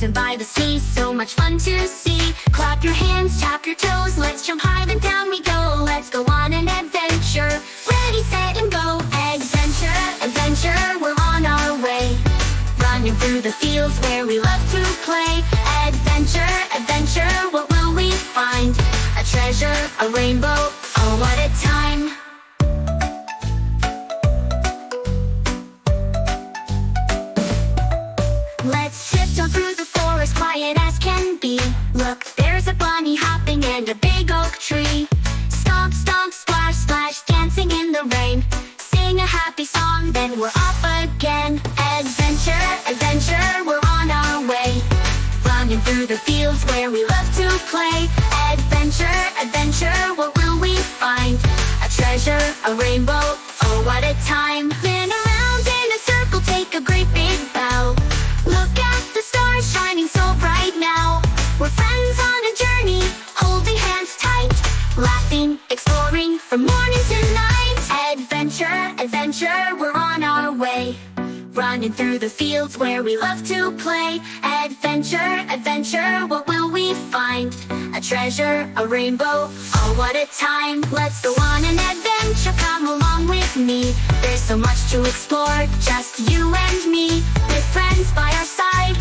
mountain by the sea, so much fun to see. Clap your hands, tap your toes, let's jump high, then down we go. Let's go on an adventure, ready, set, and go. Adventure, adventure, we're on our way. Running through the fields where we love to play. Adventure, adventure, what will we find? A treasure, a rainbow, oh what a time. Let's tiptoe through the forest, quiet as can be. Look, there's a bunny hopping and a big oak tree. Stomp, stomp, splash, splash, dancing in the rain. Sing a happy song, then we're off again. Adventure, adventure, we're on our way. Running through the fields where we love to play. Adventure, adventure, what will we find? A treasure, a rainbow, oh what a time. Spin around in a circle, take a great big bow. Look at the stars shining so bright now. We're friends on a journey, holding hands tight. Laughing, exploring from morning to night. Adventure, adventure, we're on our way. Running through the fields where we love to play. Adventure, adventure, what will we find? A treasure, a rainbow, oh what a time. Let's go on an adventure, come along with me. There's so much to explore, just you and me. With friends by our side,